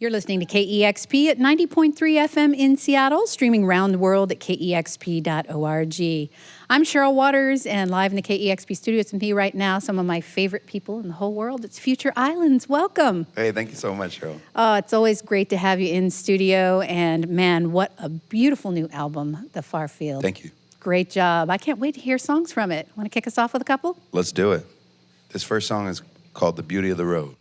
You're listening to KEXP at 90.3 FM in Seattle, streaming around the world at KEXP.org. I'm Cheryl Waters, and live in the KEXP studios with me right now, some of my favorite people in the whole world. It's Future Islands. Welcome. Hey, thank you so much, Cheryl. It's always great to have you in studio, and man, what a beautiful new album, The Far Field. Thank you. Great job. I can't wait to hear songs from it. Want to kick us off with a couple? Let's do it. This first song is called The Beauty of the Road.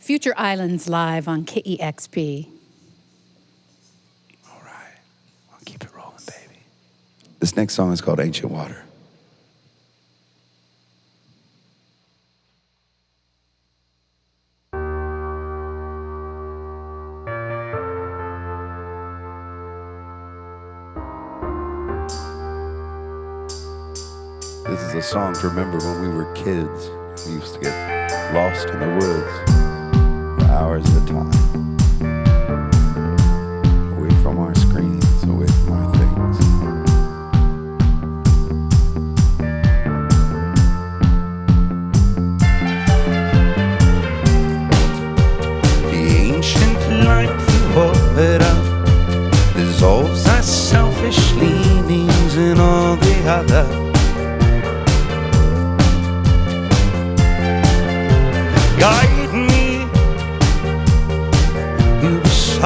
Future Islands live on KEXP. All right. I'll keep it rolling, baby. This next song is called Ancient Water. This is a song to remember when we were kids. We used to get lost in the woods for hours at a time.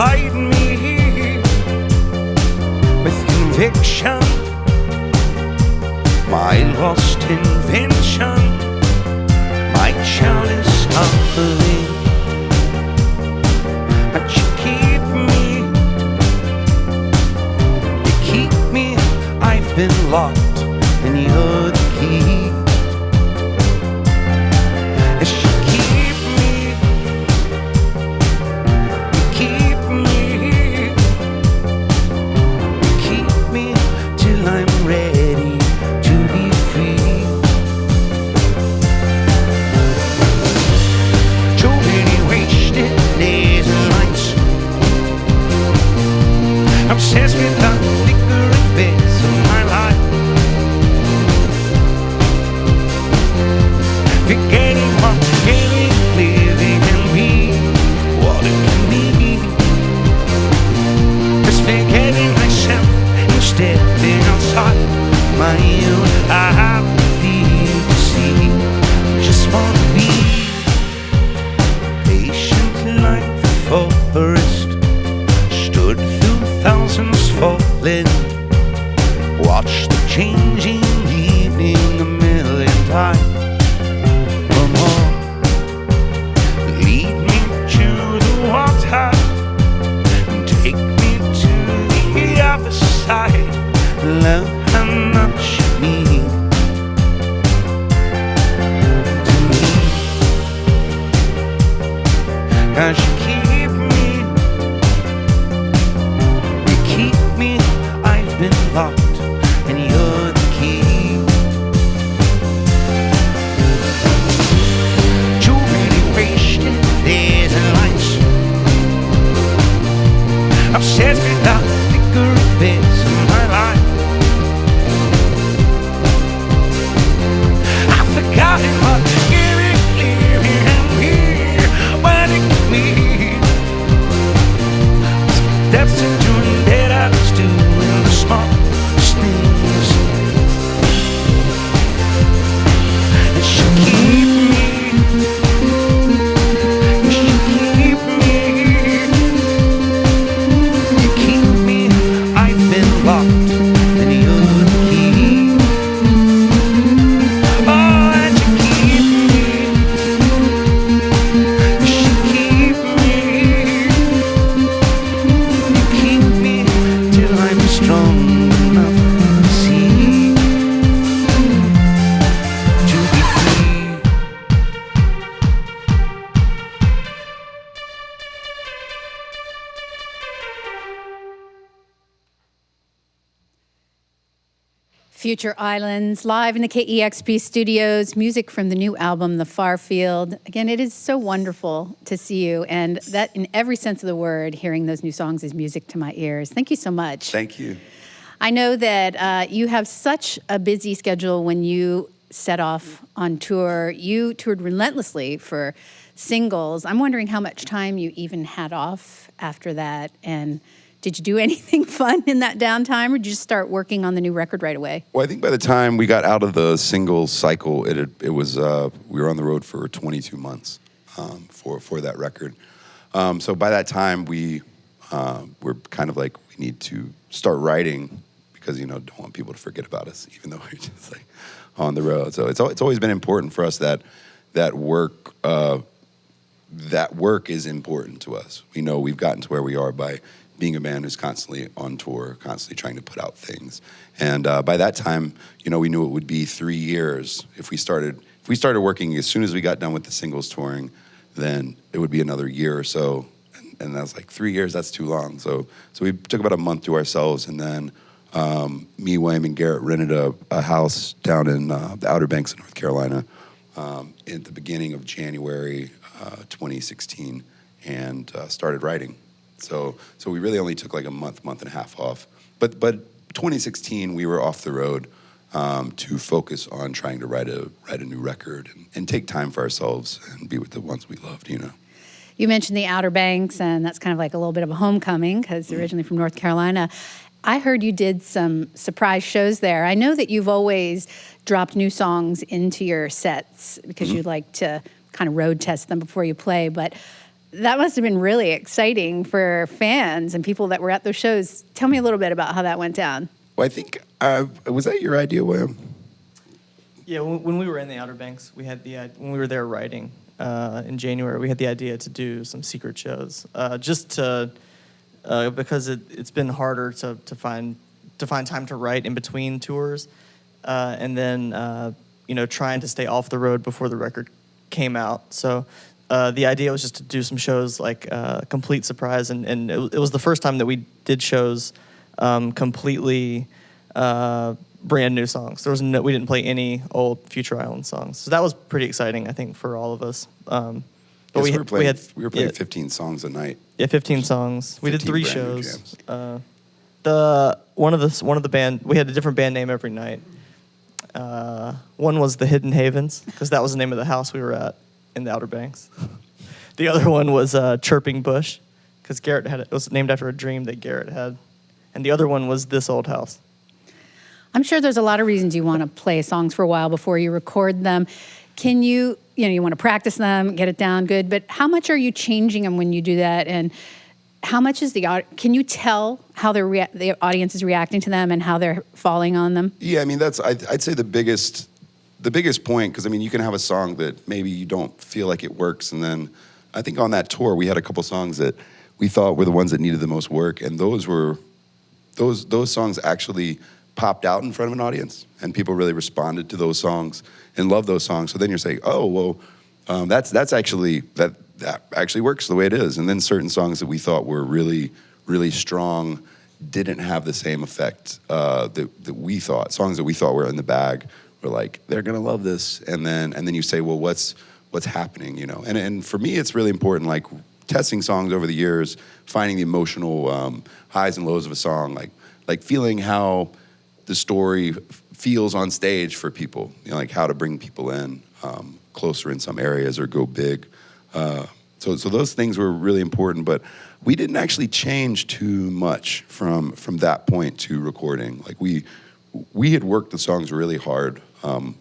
hide me with conviction. My lost invention, my child is stumbling, but you keep me, I've been locked and you're the key. Yes, you keep me, till I'm ready to be free. Too many wasted days and nights, obsessed with the flickering bits of my life, forgetting what really living can be, what it can be. Just forgetting myself and stepping outside my own. I have to feel to see, just wanna be patient like the forest, stood through thousands falling, watched the changing evening a million times or more. Lead me to the water and take me to the other side. Love how much you mean to me, 'cause you keep me, I've been locked and you're the key. Too many wasted days and nights, obsessed with the flickering bits of my life. I've forgotten what living and me, what it can mean. That's the tune that I was doing, the smallest things. And she keep me, you keep me, I've been locked and you're the key. Oh, and you keep me till I'm strong enough to see, to be free. Future Islands, live in the KEXP studios, music from the new album, The Far Field. Again, it is so wonderful to see you, and that in every sense of the word, hearing those new songs is music to my ears. Thank you so much. Thank you. I know that you have such a busy schedule when you set off on tour. You toured relentlessly for singles. I'm wondering how much time you even had off after that, and did you do anything fun in that downtime, or did you just start working on the new record right away? Well, I think by the time we got out of the single cycle, it was we were on the road for 22 months for that record. So by that time, we were kind of like, we need to start writing because, don't want people to forget about us, even though we're just like on the road. So it's always been important for us that work is important to us. We know we've gotten to where we are by being a band who's constantly on tour, constantly trying to put out things. And by that time, we knew it would be 3 years. If we started working as soon as we got done with the singles touring, then it would be another year or so. And I was like, 3 years, that's too long. So we took about a month to ourselves, and then me, Wayne, and Garrett rented a house down in the Outer Banks of North Carolina at the beginning of January 2016, and started writing. So we really only took like a month and a half off. But 2016, we were off the road to focus on trying to write a new record and take time for ourselves and be with the ones we loved, You mentioned the Outer Banks, and that's kind of like a little bit of a homecoming because originally from North Carolina. I heard you did some surprise shows there. I know that you've always dropped new songs into your sets because you like to kind of road test them before you play, but That must have been really exciting for fans and people that were at those shows. Tell me a little bit about how that went down. Well, I think, was that your idea, William? Yeah, when we were in the Outer Banks, when we were there writing in January, we had the idea to do some secret shows, because it's been harder to find time to write in between tours, and then trying to stay off the road before the record came out. So the idea was just to do some shows like complete surprise, and it was the first time that we did shows completely brand new songs. We didn't play any old Future Island songs, so that was pretty exciting, I think, for all of us. But we were playing 15 songs a night. Yeah, 15 songs. We did 3 shows. One of the band, we had a different band name every night. One was the Hidden Havens, because that was the name of the house we were at in the Outer Banks. The other one was Chirping Bush, because it was named after a dream that Garrett had. And the other one was This Old House. I'm sure there's a lot of reasons you want to play songs for a while before you record them. Can you want to practice them, get it down good, but how much are you changing them when you do that? And how much is can you tell how the audience is reacting to them and how they're falling on them? Yeah, I mean, I'd say the biggest point, because I mean, you can have a song that maybe you don't feel like it works, and then I think on that tour we had a couple songs that we thought were the ones that needed the most work, and those songs actually popped out in front of an audience, and people really responded to those songs and loved those songs. So then you're saying, oh, well, that actually works the way it is. And then certain songs that we thought were really, really strong didn't have the same effect that we thought. Songs that we thought were in the bag were like, they're gonna love this. And then you say, well, what's happening, And for me, it's really important, like testing songs over the years, finding the emotional highs and lows of a song, like feeling how the story feels on stage for people, like how to bring people in closer in some areas or go big. So those things were really important, but we didn't actually change too much from that point to recording. Like we had worked the songs really hard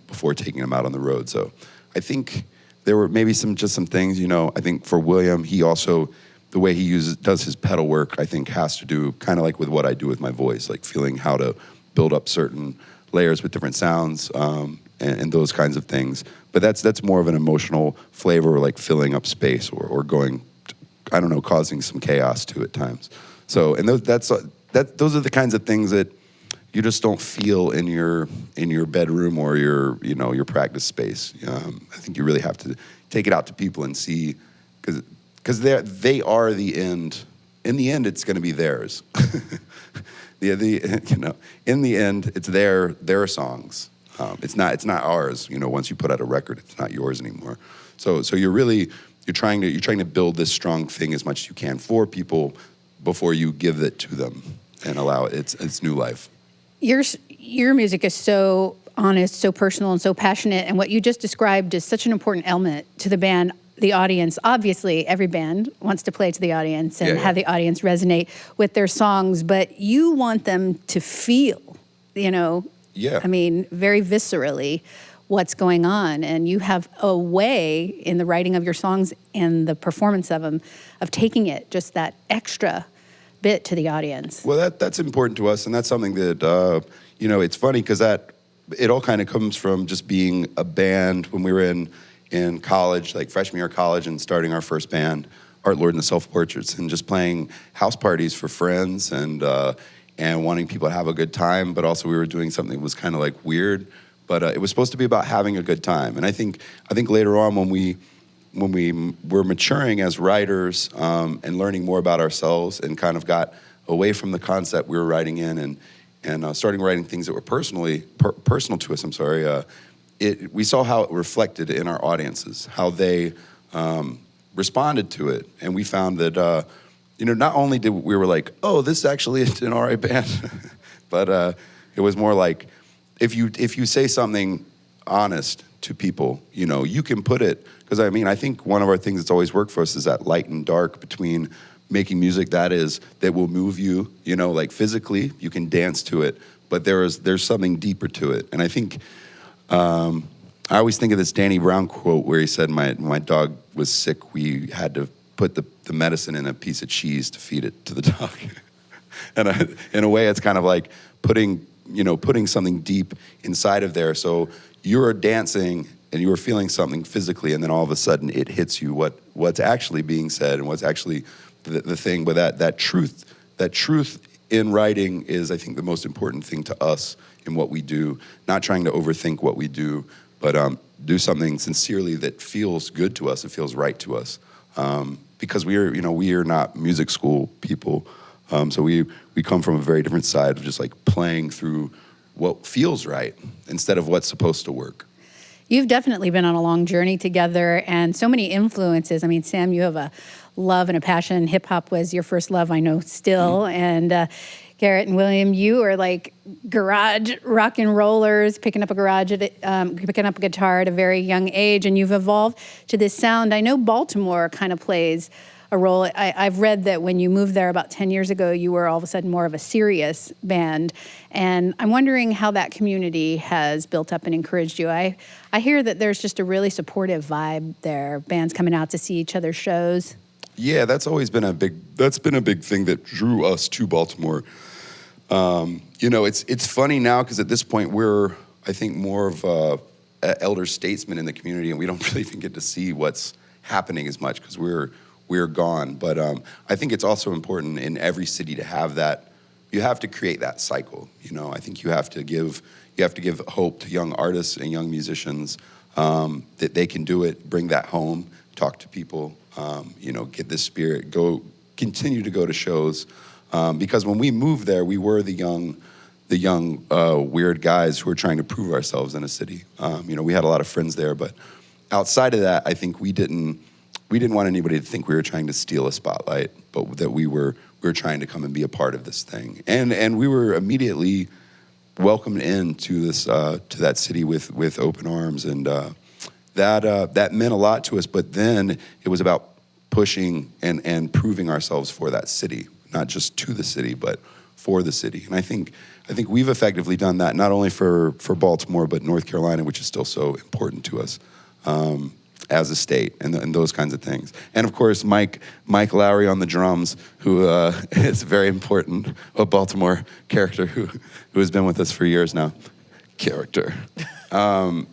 before taking them out on the road. So I think there were maybe some things, I think for William, he also, the way he does his pedal work, I think has to do kind of like with what I do with my voice, like feeling how to build up certain layers with different sounds and those kinds of things. But that's more of an emotional flavor, like filling up space or going, causing some chaos to at times. So, and those are the kinds of things that you just don't feel in your bedroom or your practice space. I think you really have to take it out to people and see, because they are the end. In the end, it's going to be theirs. In the end, it's their songs. It's not ours. Once you put out a record, it's not yours anymore. So you're trying to build this strong thing as much as you can for people before you give it to them and allow it its new life. Your music is so honest, so personal, and so passionate, and what you just described is such an important element to the band. The audience, obviously, every band wants to play to the audience and have the audience resonate with their songs, but you want them to feel, I mean, very viscerally what's going on. And you have a way in the writing of your songs and the performance of them of taking it just that extra bit to the audience. Well, that's important to us, and that's something that, it's funny because it all kind of comes from just being a band when we were in college, like freshman year of college, and starting our first band, Art Lord and the Self Portraits, and just playing house parties for friends and wanting people to have a good time, but also we were doing something that was kind of like weird, but it was supposed to be about having a good time. And I think later on when we were maturing as writers and learning more about ourselves and kind of got away from the concept we were writing in and starting writing things that were personal to us, we saw how it reflected in our audiences, how they responded to it. And we found that, not only did we were like, oh, this actually is an all right band, but it was more like, if you say something honest to people, you can put it, because I think one of our things that's always worked for us is that light and dark between making music that will move you, like physically, you can dance to it, but there's something deeper to it. And I think, I always think of this Danny Brown quote where he said, my dog was sick, we had to put the medicine in a piece of cheese to feed it to the dog. And in a way, it's kind of like putting something deep inside of there. So you're dancing and you were feeling something physically, and then all of a sudden it hits you what's actually being said and what's actually the thing. But that truth in writing is, I think, the most important thing to us in what we do. Not trying to overthink what we do, but do something sincerely that feels good to us, it feels right to us. Because we are not music school people. So we come from a very different side of just like playing through what feels right instead of what's supposed to work. You've definitely been on a long journey together and so many influences. I mean, Sam, you have a love and a passion. Hip hop was your first love, I know, still. Mm-hmm. And Garrett and William, you are like garage rock and rollers, picking up a guitar at a very young age, and you've evolved to this sound. I know Baltimore kind of plays a role. I've read that when you moved there about 10 years ago, you were all of a sudden more of a serious band. And I'm wondering how that community has built up and encouraged you. I hear that there's just a really supportive vibe there, bands coming out to see each other's shows. Yeah, that's been a big thing that drew us to Baltimore. It's funny now because at this point we're, I think, more of a elder statesman in the community, and we don't really even get to see what's happening as much because we're gone. But I think it's also important in every city to have that. You have to create that cycle. I think you have to give hope to young artists and young musicians that they can do it. Bring that home. Talk to people. Get this spirit. Continue to go to shows. Because when we moved there, we were the young weird guys who were trying to prove ourselves in a city. We had a lot of friends there, but outside of that, I think we didn't want anybody to think we were trying to steal a spotlight, but that we were trying to come and be a part of this thing. And we were immediately welcomed into this to that city with open arms, and that meant a lot to us. But then it was about pushing and proving ourselves for that city, not just to the city, but for the city. And I think we've effectively done that, not only for Baltimore, but North Carolina, which is still so important to us as a state, and those kinds of things. And of course, Mike Lowry on the drums, who is very important, a Baltimore character who has been with us for years now. Character. And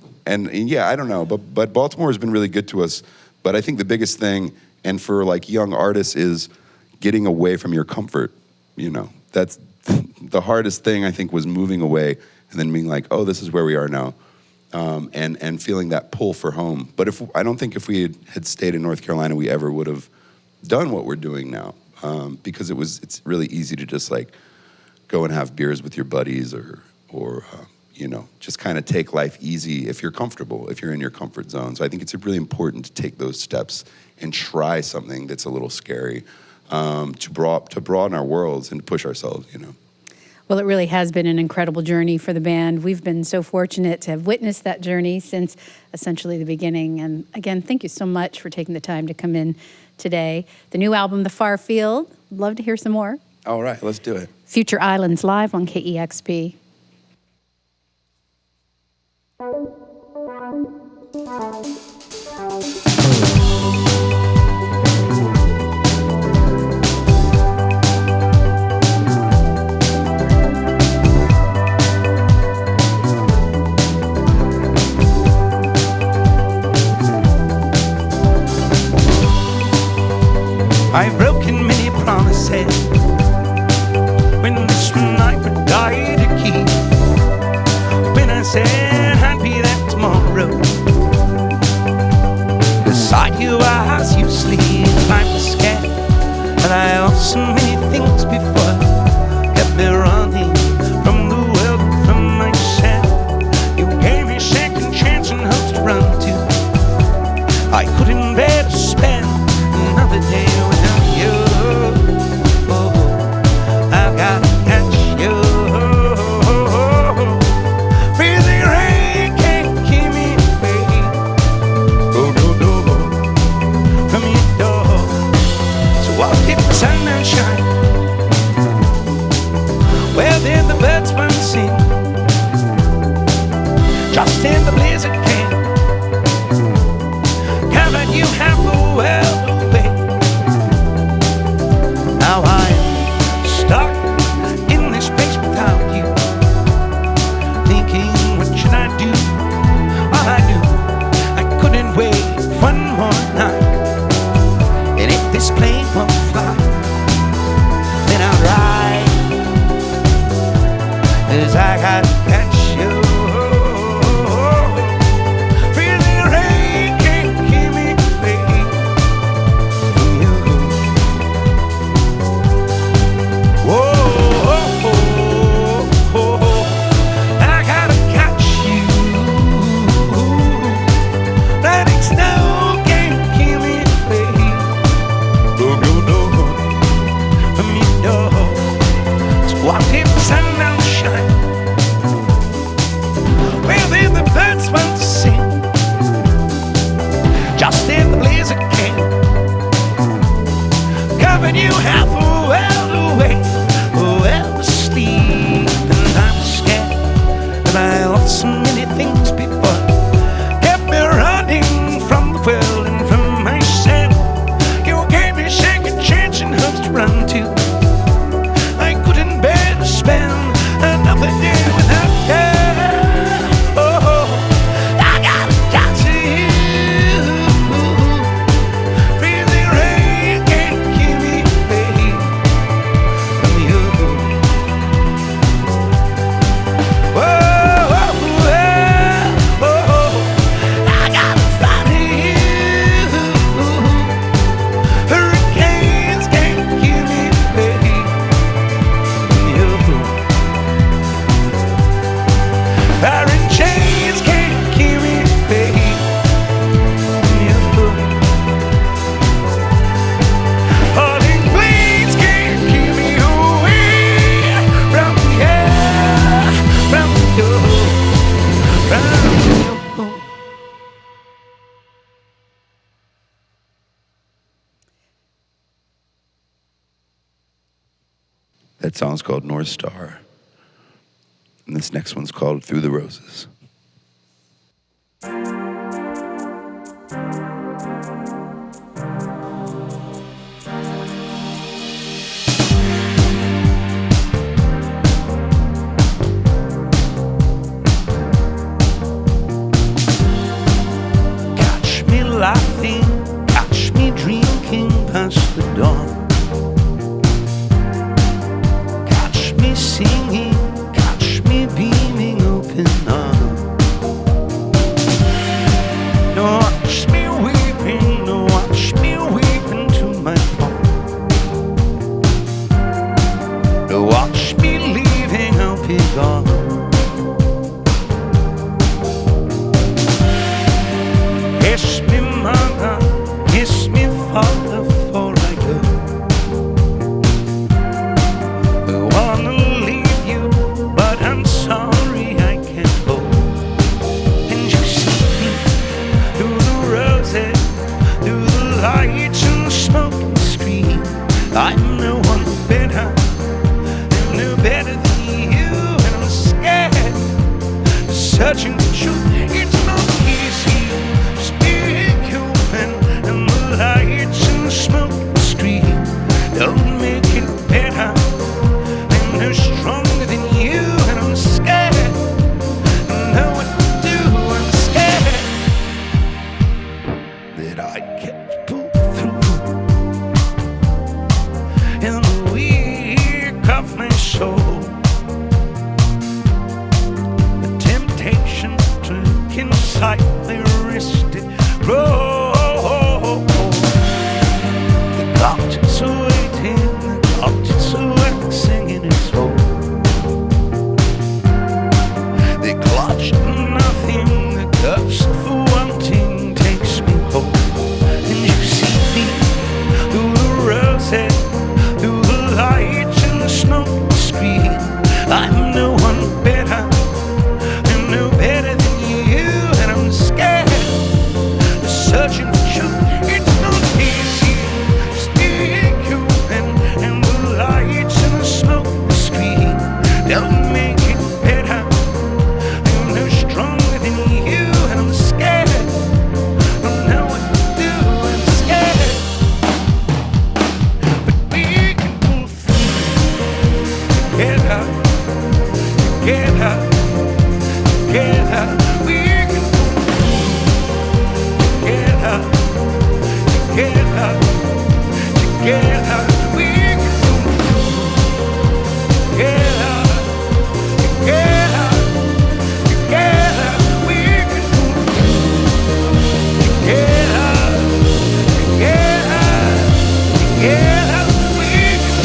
yeah, I don't know, but Baltimore has been really good to us. But I think the biggest thing, and for like young artists, is getting away from your comfort. That's the hardest thing, I think, was moving away and then being like, oh, this is where we are now. And feeling that pull for home. But I don't think if we had stayed in North Carolina, we ever would have done what we're doing now. Because it's really easy to just like go and have beers with your buddies or just kind of take life easy if you're comfortable, if you're in your comfort zone. So I think it's really important to take those steps and try something that's a little scary to broaden our worlds and to push ourselves, Well, it really has been an incredible journey for the band. We've been so fortunate to have witnessed that journey since essentially the beginning. And again, thank you so much for taking the time to come in today. The new album, The Far Field, love to hear some more. All right, let's do it. Future Islands live on KEXP. I've broken many promises when this one I would die to keep. When I said I'd be there tomorrow, beside you as you sleep, I was scared, and I lost so many things before. Kept me running from the world, from myself. You gave me second chance and hopes to run to. I couldn't bear to spend another day without you. Oh, I've got to catch you. Freezing rain can't keep me away. Oh, no, from your door. So I'll keep the sun and shine. Where did the birds once sing? Just in the blizzard came. Can't let you have the world away. That song's called North Star. And this next one's called Through the Roses. Catch me laughing, catch me drinking past the dawn. Catch me singing, catch me beaming open arms. Now watch me weeping, now watch me weeping to my palm. Now watch me leaving, I'll be gone. Kiss me mother, kiss me father before I go. I wanna leave you, but I'm sorry I can't go. And you see me through the roses, through the lights and the smoke and screen. I'm no one better, I'm no better than you, and I'm scared, searching for truth. It's not easy. Speak human, and the lights and the smoke and screen don't make it better. And they're stronger than you, and I'm scared. I know what to do, I'm scared that I can't pull through. In the weak of my soul, the temptation to look inside the wristed road. The clock is waiting, the clock is waxing in its hole. They clutch to nothing, the curse for wanting takes me home. And you see me through the roses, through the lights and the smoke screen. I'm no one better, I'm no better than you, and I'm scared, searching for truth. It's not easy. Speak human, and the lights and the smoke screen don't make it better. I'm no stronger than you, and I'm scared. I don't know what to do, I'm scared. But we can pull through together, together, together. We can pull through together, together, together. We can pull through together, together, together. We can pull through together, together, together. We can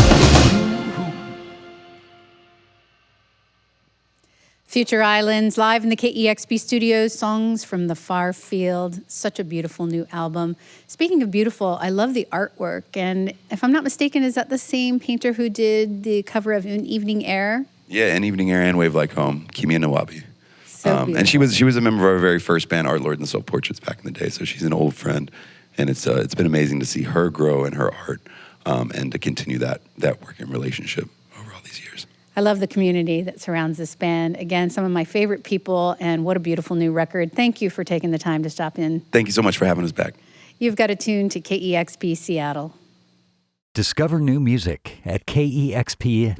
pull through. Future Islands, live in the KEXP studios, songs from the far field. Such a beautiful new album. Speaking of beautiful, I love the artwork. And if I'm not mistaken, is that the same painter who did the cover of An Evening Air? Yeah, An Evening Air and Wave Like Home, Kimi Nawabi. So And she was a member of our very first band, Art, Lord, and Soul Portraits back in the day. So she's an old friend, and it's been amazing to see her grow in her art, and to continue that working relationship over all these years. I love the community that surrounds this band. Again, some of my favorite people, and what a beautiful new record. Thank you for taking the time to stop in. Thank you so much for having us back. You've got a tune to KEXP Seattle. Discover new music at kexp.org.